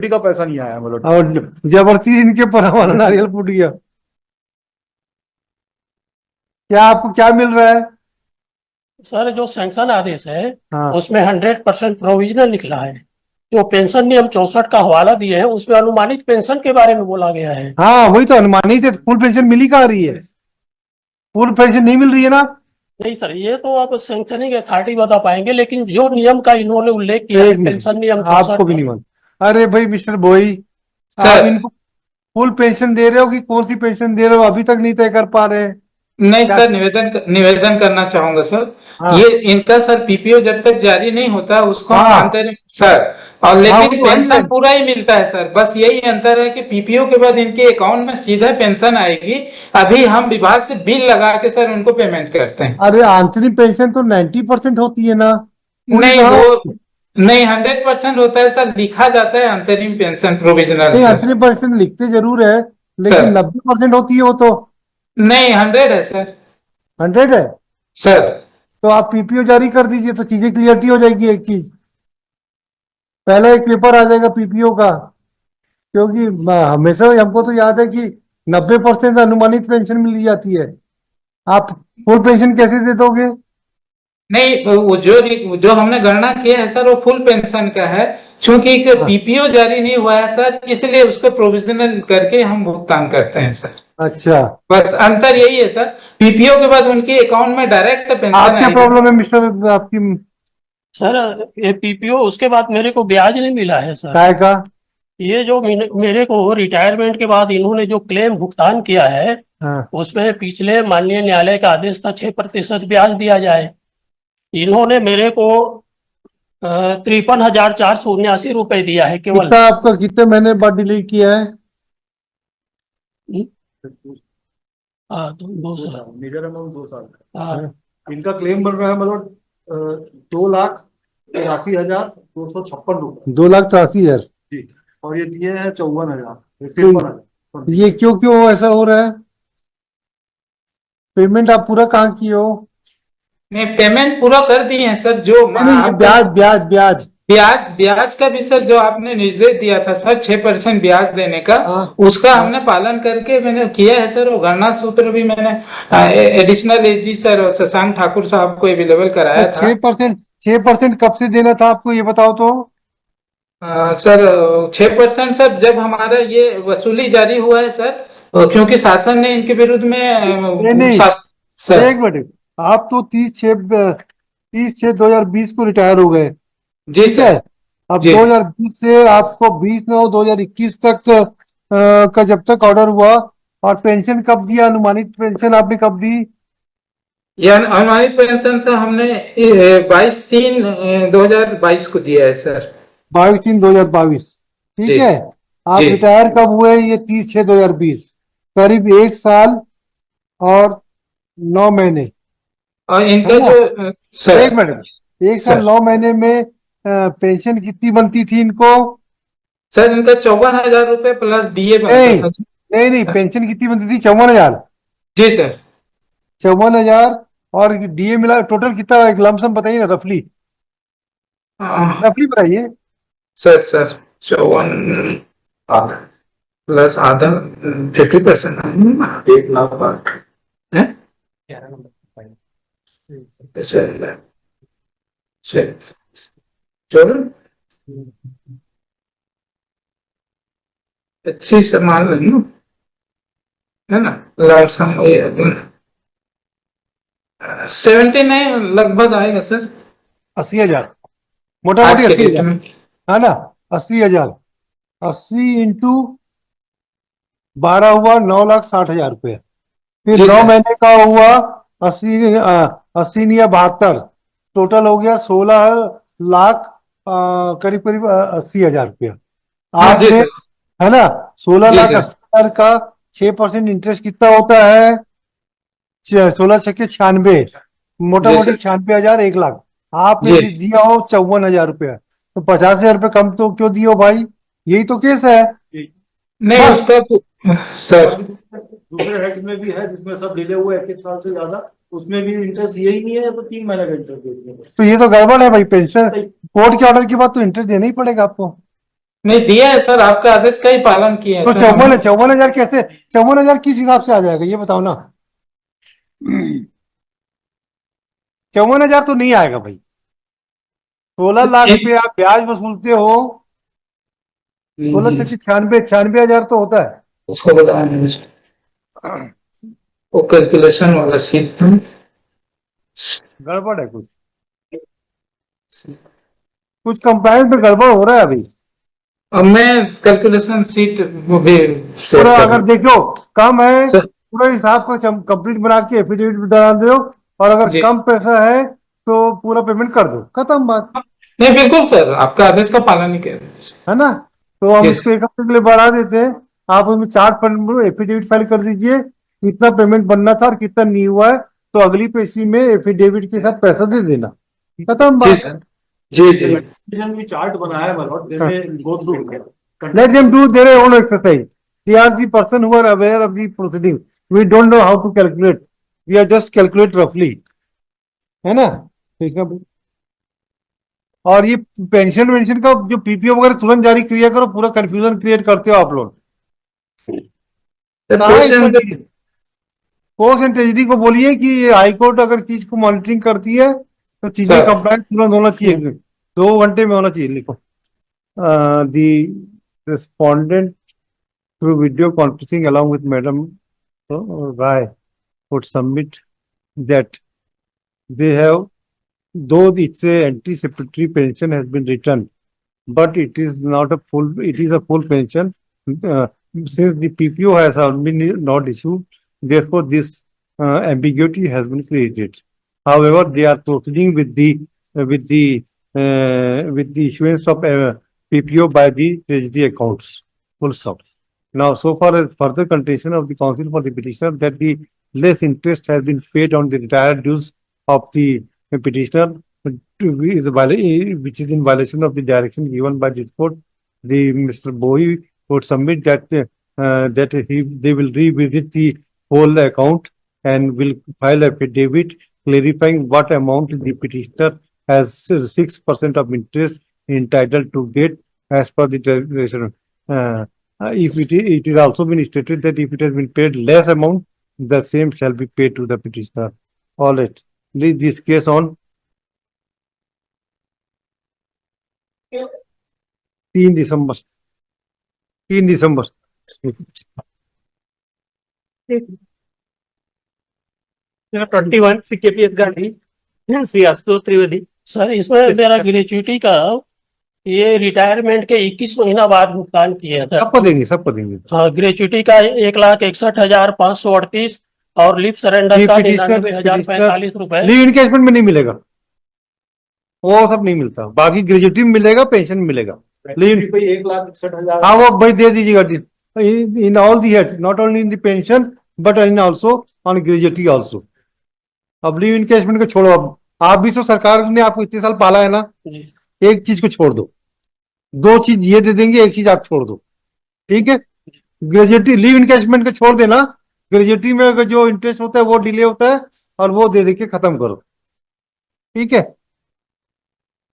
का पैसा नहीं आया मतलब। और जबरदस्ती इनके ऊपर हमारा नारियल फूट गया। क्या आपको क्या मिल रहा है? सर जो सैंक्शन आदेश है हाँ उसमें 100% प्रोविजनल निकला है। जो पेंशन नियम 64 का हवाला दिए हैं उसमें अनुमानित पेंशन के बारे में बोला गया है। हाँ, वही तो अनुमानित है। फुल पेंशन मिल ही कहाँ रही है? फुल पेंशन नहीं मिल रही है ना। नहीं सर, ये तो आप सैंक्शनिंग अथॉरिटी बता पाएंगे, लेकिन जो नियम का इन्होंने उल्लेख किया है एक मिनट, पेंशन नियम आपको भी 64 नहीं मालूम? अरे भाई मिस्टर बोई, आप सर इनको फुल पेंशन दे रहे हो कि कौन सी पेंशन दे रहे हो अभी तक नहीं तय कर पा रहे हैं। नहीं क्या? सर, निवेदन करना चाहूंगा सर। हाँ ये इनका सर पीपीओ जब तक जारी नहीं होता उसको हम हाँ अंतरिम सर, और हाँ, लेकिन वही पेंशन है। पूरा ही मिलता है सर। बस यही अंतर है कि पीपीओ के बाद इनके अकाउंट में सीधा पेंशन आएगी। अभी हम विभाग से बिल लगा के सर उनको पेमेंट करते हैं। अरे अंतरिम पेंशन तो 90% होती है ना, पूरी नहीं कहाँ वो होती है? नहीं, 100% होता है सर, लिखा जाता है अंतरिम पेंशन प्रोविजनल नहीं, सर। अंतरिम पेंशन लिखते जरूर है, लेकिन सर 90% होती है वो तो। नहीं, 100 है सर। 100 है? सर तो आप पीपीओ जारी कर दीजिए तो चीजें क्लियरिटी हो जाएगी। एक चीज, पहले एक पेपर आ जाएगा पीपीओ का, क्योंकि हमेशा हमको तो याद है कि 90% अनुमानित पेंशन मिल जाती है। आप फुल पेंशन कैसे दे दोगे? नहीं, वो जो हमने गणना किया है सर वो फुल पेंशन का है। चूंकि हाँ, पीपीओ जारी नहीं हुआ है सर, इसलिए उसको प्रोविजनल करके हम भुगतान करते हैं सर। अच्छा। बस अंतर यही है सर। पीपीओ के बाद उनके अकाउंट में डायरेक्ट पेंशन आप क्या आएगी। प्रॉब्लम है मिस्टर आपकी? सर ये पीपीओ उसके बाद मेरे को ब्याज नहीं मिला है सर। काय का? ये जो मेरे को रिटायरमेंट के बाद इन्होंने जो क्लेम भुगतान किया है हाँ उसमें पिछले माननीय न्यायालय का आदेश था 6% ब्याज दिया जाए। इन्होंने मेरे को 53,479 रुपए दिया है केवल। कितना आपका कितने महीने बाद डिलीट किया है? हाँ, 2 साल। मेजर अमाउंट 2 साल का। हाँ, इनका क्लेम बन रहा है मतलब 2,83,256 रुपए। 2,83,000? जी। और ये दिए हैं 54,000, तो 53,000। ये क्यों क्यों ऐसा हो रहा है? पेमेंट आप पूरा कहाँ किए हो? नहीं, पेमेंट पूरा कर दिए हैं सर। जो नहीं नहीं, ये ब्याज ब्याज ब्याज। ब्याज ब्याज का भी सर, जो आपने निर्देश दिया था सर 6% ब्याज देने का, हाँ उसका हाँ। हमने पालन करके मैंने किया है सर। वो गणना सूत्र भी मैंने additional AG sir Shashank Thakur साहब को अवेलेबल कराया था। 6% कब से देना था आपको ये बताओ तो। सर 6% सर जब हमारा ये वसूली जारी हुआ है सर, क्योंकि शासन ने इनके विरुद्ध में नहीं नहीं, सर। एक मिनट। आप तो 30/6/2020 को रिटायर हो गए, जी ठीक है? सर। अब जी 2020 से आपको 20/9/2021 तक का जब तक ऑर्डर हुआ, और पेंशन कब दिया? अनुमानित पेंशन आपने कब दी? ये अनुमानित पेंशन सर हमने 22/3/2022 को दिया है सर। 22/3/2022, ठीक जी है? आप जी। रिटायर कब हुए? ये 30/6/2020, करीब 1 साल और 9 महीने, और है इनका ना? जो सर। एक मिनट, 1 साल सर 9 महीने में पेंशन कितनी बनती थी इनको? सर इनका 54,000 रुपए प्लस डीए बनता नहीं था सर। नहीं नहीं, पेंशन कितनी बनती थी? 54,000? जी सर। 54,000 और डीए मिला टोटल कितना? एक लमसम बताइए ना, रफली हाँ, रफली बताइए। सर 54 प्लस आधा 50%, 1,08,000 है सर। चलो अच्छी से मान लो, है ना? लमसम 79 लगभग आएगा सर। 80,000, मोटा आज मोटी के 80,000, डेट में। है ना? 80,000, 80 × 12 हुआ 9,60,000 रुपये। फिर जी 9 सर। महीने का हुआ 80, 80 नहीं या 72, टोटल हो गया 16 लाख करीब करीब 80,000 रुपया। हाँ जी आपने, सर। है ना? सोलह जी लाख सर। अस्सी हजार का 6% इंटरेस्ट कितना होता है? 16×6 = 96, मोटा जी मोटी सर। 96,000, 1 लाख। आपने जी दिया हो 54,000 रुपया, तो 50,000 रुपये कम तो क्यों दिए हो भाई? यही तो केस है। नहीं बस, उसका सर। दूसरे हेड में भी है जिसमें सब डिले हुए 1 साल से ज्यादा, उसमें भी इंटरेस्ट दिया ही नहीं है, तो 3 महीने का इंटरेस्ट दे दिया। तो ये तो गड़बड़ है भाई। पेंशन कोर्ट के ऑर्डर के बाद तो इंटरेस्ट देना ही पड़ेगा आपको। नहीं दिया है सर, आपका आदेश का ही पालन किया तो है सर हमने। 54,000 कैसे, 54,000 किस हिसाब से आ जाएगा ये बताओ ना। 54,000 तो नहीं आएगा भाई। 16 लाख रुपए आप ब्याज वसूलते हो, 16 96 96,000 तो होता है। उसको बताया वो कैलकुलेशन वाला सीट। गड़बड़ है कुछ, कुछ कंप्लायंस में गड़बड़ हो रहा है अभी। अब मैं कैलकुलेशन सीट वो भी शेयर पूरा कर अगर देखो कम है, सर। पूरा हिसाब को कंप्लीट बना के एफिडेविट डाल दो, और अगर जी। कम पैसा है तो पूरा पेमेंट कर दो, खत्म बात। नहीं बिल्कुल सर, आपका आदेश का पालन ही कर रहे हैं। है ना, तो हम जी इसको सर। एक हफ्ते के लिए बढ़ा देते हैं। आप उसमें चार्ट एफिडेविट फाइल कर दीजिए, कितना पेमेंट बनना था और कितना नहीं हुआ है, तो अगली पेशी में एफिडेविट के साथ पैसा दे देना, खत्म जी बात। सर। जी जी। भी चार्ट बनाया मतलब जैसे go through Let them do their own exercise. They are the person who are aware of the proceeding. We don't know how to calculate. We are just calculate roughly. है ना, ठीक है भाई। और ये पेंशन वेंशन का जो पीपीओ वगैरह तुरंत जारी किया करो, पूरा कंफ्यूजन क्रिएट करते हो आप लोग। कोर्स एंड ट्रेजरी को बोलिए कि ये हाई कोर्ट अगर चीज को मॉनिटरिंग करती है तो चीजें सर। कंप्लायंट तुरंत होना चाहिए, 2 घंटे में होना चाहिए। लिखो दी respondent through video conferencing along with Madam Rai would submit that they have, though it's a anticipatory pension has been returned, but it is not a full, it is a full pension. Since the PPO has been not issued, therefore this ambiguity has been created. However, they are proceeding with the issuance of PPO by the treasury accounts. Full stop. Now, so far as further contention of the counsel for the petitioner that the less interest has been paid on the retired dues of the petitioner, which is in violation of the direction given by this court, the Mr. Bowie would submit that they will revisit the whole account and will file affidavit clarifying what amount the petitioner has 6% of interest entitled to get as per the regulation. If it is also been stated that if it has been paid less amount, the same shall be paid to the petitioner. All right. Leave this case on 3 December 3 December. 21 CKPS गाड़ी Shri Ashutosh Trivedi. Sir इसमें मेरा gratuity का ये retirement के 21 महीना बाद भुगतान किया था। सबको देंगे, सबको देंगे। हाँ, ग्रेचुइटी का 1,61,538 और लिप सरेंडर का 99,045 रुपए। लीव इनकेशमेंट में नहीं मिलेगा, वो सब नहीं मिलता, बाकी ग्रेजुएटी में मिलेगा, पेंशन मिलेगा। लीव 1,61,000 हाँ वो भाई दे दीजिएगा in all the head, not only in the pension but in also on gratuity also. अब लीव इनकेशमेंट को छोड़ो, अब आप भी तो सरकार ने आपको इतने साल पाला है ना, एक चीज को छोड़ दो, 2 चीज ये दे देंगे, एक चीज आप छोड़ दो, ठीक है। ग्रेजुएटी लीव इनकेशमेंट को छोड़ देना, ग्रेजुएटी में जो इंटरेस्ट होता है वो डिले होता है और वो दे के खत्म करो, ठीक है।